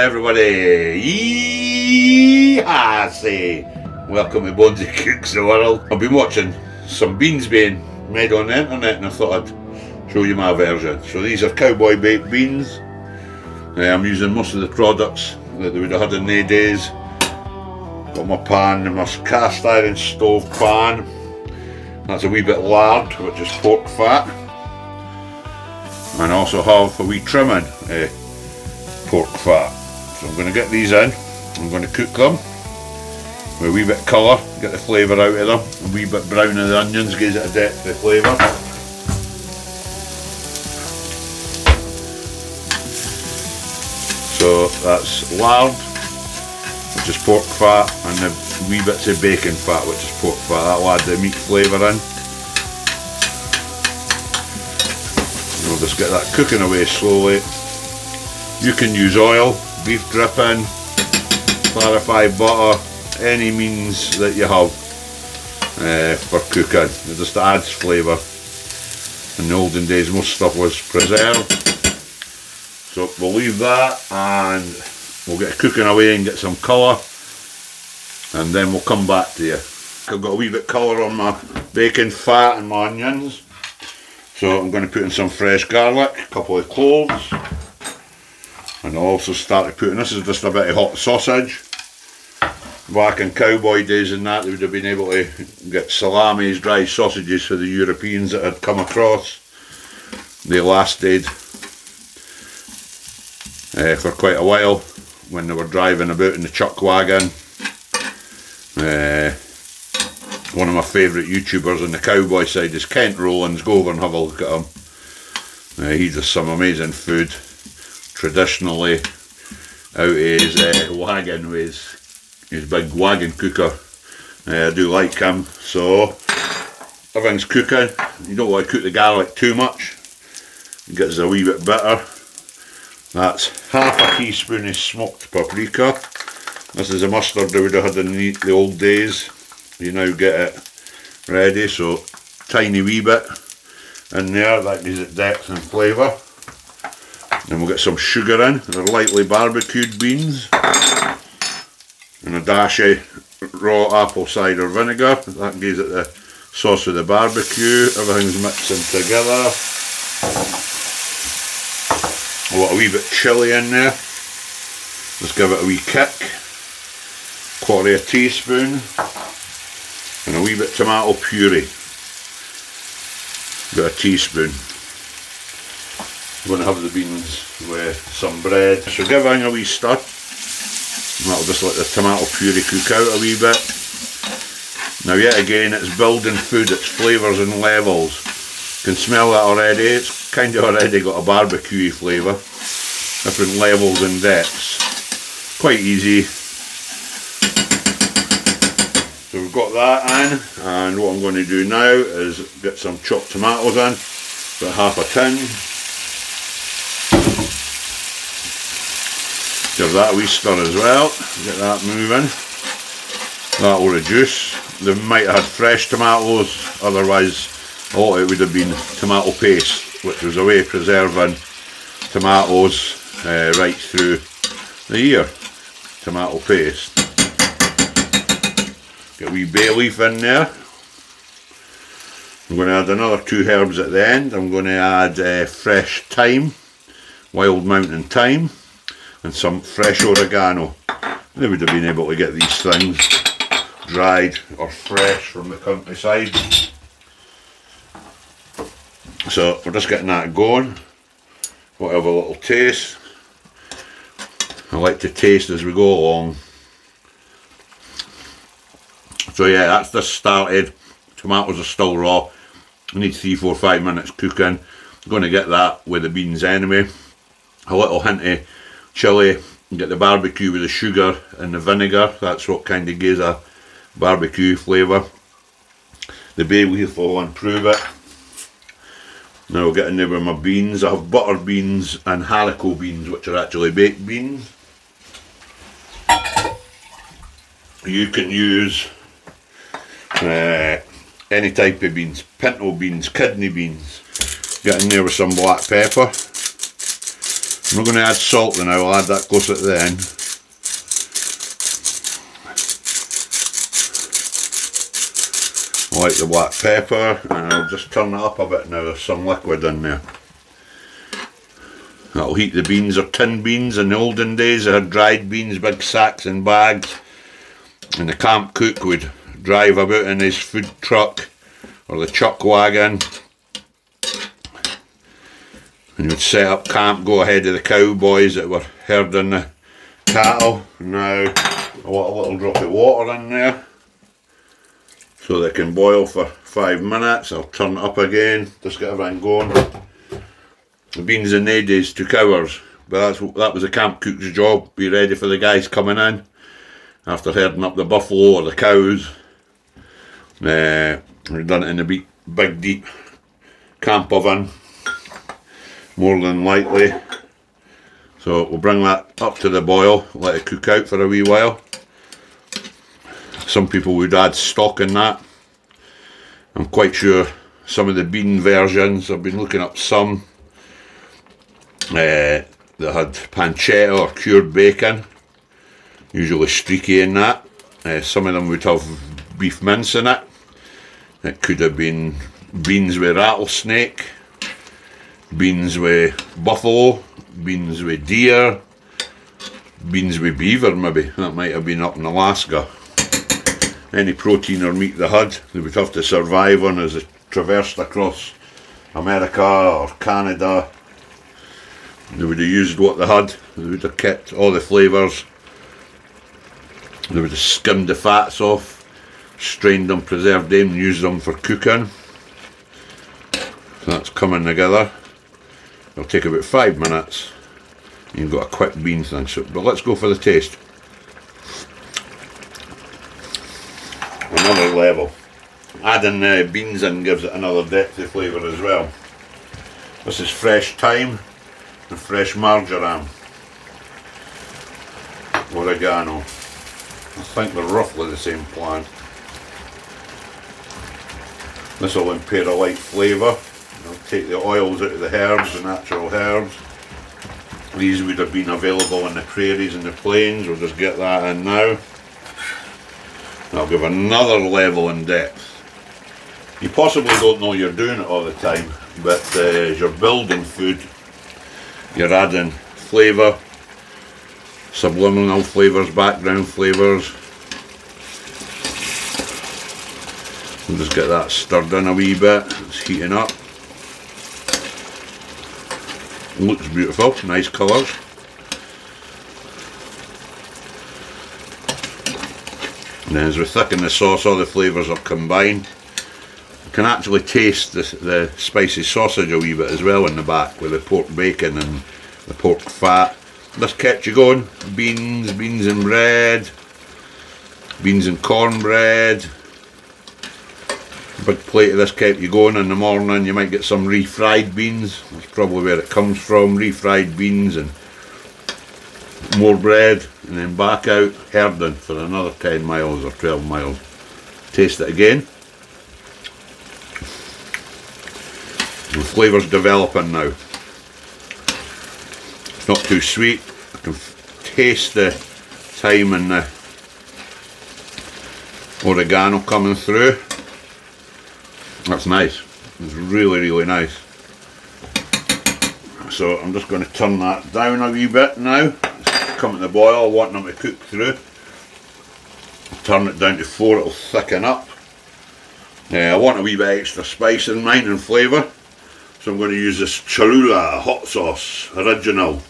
Hi everybody, I say, welcome to Bonsie Cooks the World. I've been watching some beans being made on the internet and I thought I'd show you my version. So these are Cowboy Beans. I'm using most of the products that they would have had in their days. Got my pan, my cast iron stove pan. That's a wee bit lard, which is pork fat. And I also have a wee trimming pork fat. So I'm going to get these in, I'm going to cook them with a wee bit of colour, get the flavour out of them, a wee bit brown of the onions gives it a depth of flavour. So that's lard, which is pork fat, and the wee bits of bacon fat, which is pork fat. That'll add the meat flavour in. And we'll just get that cooking away slowly. You can use oil, beef dripping, clarified butter, any means that you have for cooking. It just adds flavour. In the olden days most stuff was preserved. So we'll leave that and we'll get cooking away and get some colour, and then we'll come back to you. I've got a wee bit of colour on my bacon fat and my onions. So I'm going to put in some fresh garlic, a couple of cloves. And I'll also start putting, this is just a bit of hot sausage. Back in cowboy days and that, they would have been able to get salamis, dry sausages for the Europeans that had come across. They lasted for quite a while when they were driving about in the chuck wagon. One of my favourite YouTubers on the cowboy side is Kent Rowlands. Go over and have a look at him. He does some amazing food. Traditionally out of his wagon with his big wagon cooker. I do like him. So everything's cooking. You don't want to cook the garlic too much. It gets a wee bit bitter. That's half a teaspoon of smoked paprika. This is a mustard they would have had in the old days. You now get it ready, so tiny wee bit in there, that gives it depth and flavour. Then we'll get some sugar in, they're lightly barbecued beans, and a dash of raw apple cider vinegar, that gives it the sauce of the barbecue. Everything's mixing together. We'll got a wee bit of chilli in there, just give it a wee kick, quarter of a teaspoon, and a wee bit of tomato puree, about a teaspoon. I'm going to have the beans with some bread. So give it a wee stir, and that'll just let the tomato puree cook out a wee bit. Now yet again, it's building food, it's flavours and levels. You can smell that already, it's kind of already got a barbecue flavour. Different levels and depths. Quite easy. So we've got that in, and what I'm going to do now is get some chopped tomatoes in, about half a tin. Give that a wee stir as well, get that moving. That will reduce. They might have had fresh tomatoes, otherwise a lot of it would have been tomato paste, which was a way of preserving tomatoes right through the year. Tomato paste. Get a wee bay leaf in there. I'm going to add another 2 herbs at the end. I'm going to add fresh thyme, wild mountain thyme, and some fresh oregano. They would have been able to get these things dried or fresh from the countryside. So we're just getting that going. We'll have a little taste. I like to taste as we go along. So yeah, that's just started. Tomatoes are still raw. I need 3, 4, 5 minutes cooking. I'm going to get that with the beans anyway. A little hint of chilli. Get the barbecue with the sugar and the vinegar. That's what kind of gives a barbecue flavour. The bay leaf will improve it. Now we'll get in there with my beans. I have butter beans and haricot beans, which are actually baked beans. You can use any type of beans, pinto beans, kidney beans. Get in there with some black pepper, I'm not going to add salt now, I'll add that close at the end. I like the black pepper, and I'll just turn it up a bit now, there's some liquid in there. That'll heat the beans, or tin beans. In the olden days they had dried beans, big sacks and bags, and the camp cook would drive about in his food truck or the chuck wagon, and he would set up camp, go ahead of the cowboys that were herding the cattle. Now I want a little drop of water in there so they can boil for 5 minutes. I'll turn it up again, just get everything going. The beans in their days took hours, but that was a camp cook's job, be ready for the guys coming in after herding up the buffalo or the cows. We've done it in a big deep camp oven, more than likely. So we'll bring that up to the boil, let it cook out for a wee while. Some people would add stock in that. I'm quite sure some of the bean versions, I've been looking up some that had pancetta or cured bacon, usually streaky in that. Some of them would have beef mince in it. It could have been beans with rattlesnake, beans with buffalo, beans with deer, beans with beaver maybe, that might have been up in Alaska. Any protein or meat they had, they would have to survive on as they traversed across America or Canada. They would have used what they had, they would have kept all the flavours, they would have skimmed the fats off, strained them, preserved them, and used them for cooking. So that's coming together. It'll take about 5 minutes. You've got a quick bean thing, so, but let's go for the taste. Another level. Adding beans in gives it another depth of flavour as well. This is fresh thyme and fresh marjoram. Oregano. I think they're roughly the same plant. This will impair a light flavour. I'll take the oils out of the herbs, the natural herbs. These would have been available in the prairies and the plains. We'll just get that in now. That'll give another level in depth. You possibly don't know you're doing it all the time, but as you're building food, you're adding flavour, subliminal flavours, background flavours. We'll just get that stirred in a wee bit. It's heating up. Looks beautiful, nice colours. And then as we thicken the sauce, all the flavours are combined. You can actually taste the spicy sausage a wee bit as well in the back with the pork bacon and the pork fat. This kept you going. Beans and bread, beans and cornbread. A big plate of this kept you going in the morning. You might get some refried beans. That's probably where it comes from. Refried beans and more bread, and then back out herding for another 10 miles or 12 miles. Taste it again. The flavour's developing now. It's not too sweet. I can taste the thyme and the oregano coming through. That's nice. It's really, really nice. So I'm just going to turn that down a wee bit now. It's coming to the boil. I want them to cook through. Turn it down to 4, it'll thicken up. I want a wee bit extra spice in mine and flavour. So I'm going to use this Cholula hot sauce, original.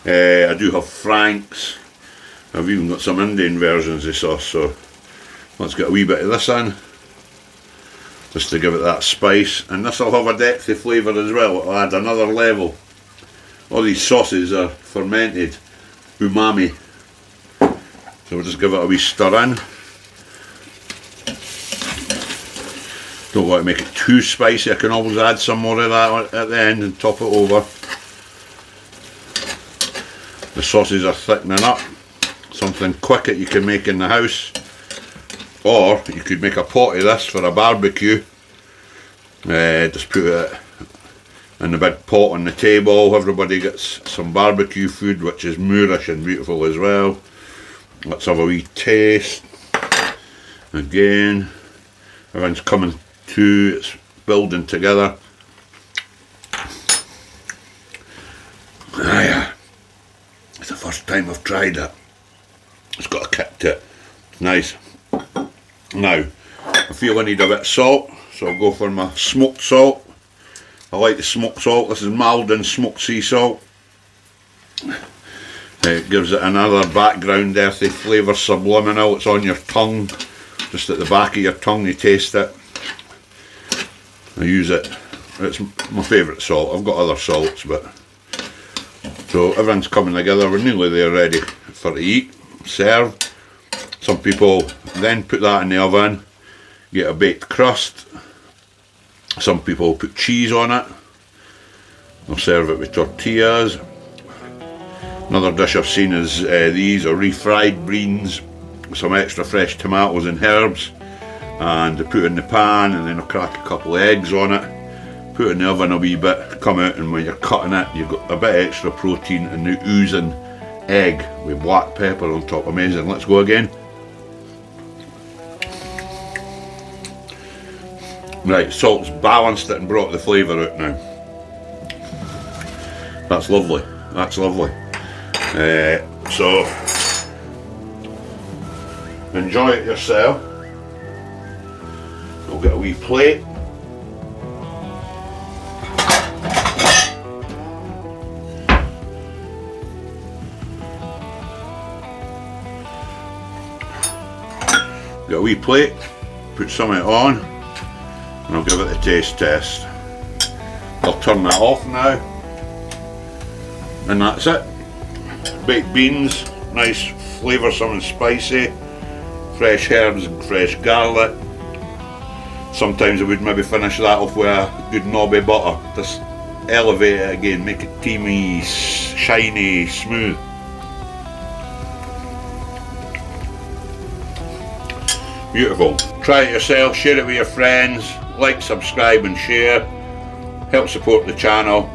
I do have Frank's. I've even got some Indian versions of sauce, so let's get a wee bit of this in. Just to give it that spice, and this will have a depth of flavour as well. It'll add another level. All these sauces are fermented umami, so we'll just give it a wee stir in. Don't want to make it too spicy. I can always add some more of that at the end and top it over. The sauces are thickening up. Something quick that you can make in the house, or you could make a pot of this for a barbecue. Just put it in the big pot on the table. Everybody gets some barbecue food, which is moorish and beautiful as well. Let's have a wee taste. Again, everyone's coming to, it's building together. Ah, yeah. It's the first time I've tried it. It's got a kick to it. It's nice. Now, I feel I need a bit of salt, so I'll go for my smoked salt. I like the smoked salt. This is Malden smoked sea salt. It gives it another background, earthy flavour, subliminal. It's on your tongue, just at the back of your tongue. You taste it. I use it. It's my favourite salt. I've got other salts, but so everyone's coming together. We're nearly there, ready for to eat, serve. Some people then put that in the oven, get a baked crust. Some people put cheese on it. They'll serve it with tortillas. Another dish I've seen is these are refried beans with some extra fresh tomatoes and herbs, and they put it in the pan, and then they'll crack a couple of eggs on it, put it in the oven a wee bit, come out, and when you're cutting it you've got a bit of extra protein and the oozing egg with black pepper on top. Amazing. Let's go again. Right, salt's balanced it and brought the flavour out now. That's lovely. That's lovely. So enjoy it yourself. We'll get a wee plate. Get a wee plate, put some of it on, and I'll give it a taste test. I'll turn that off now, and that's it. Baked beans, nice flavoursome and spicy, fresh herbs and fresh garlic. Sometimes I would maybe finish that off with a good knobby butter, just elevate it again, make it teamy, shiny, smooth. Beautiful. Try it yourself, share it with your friends, like, subscribe and share, help support the channel.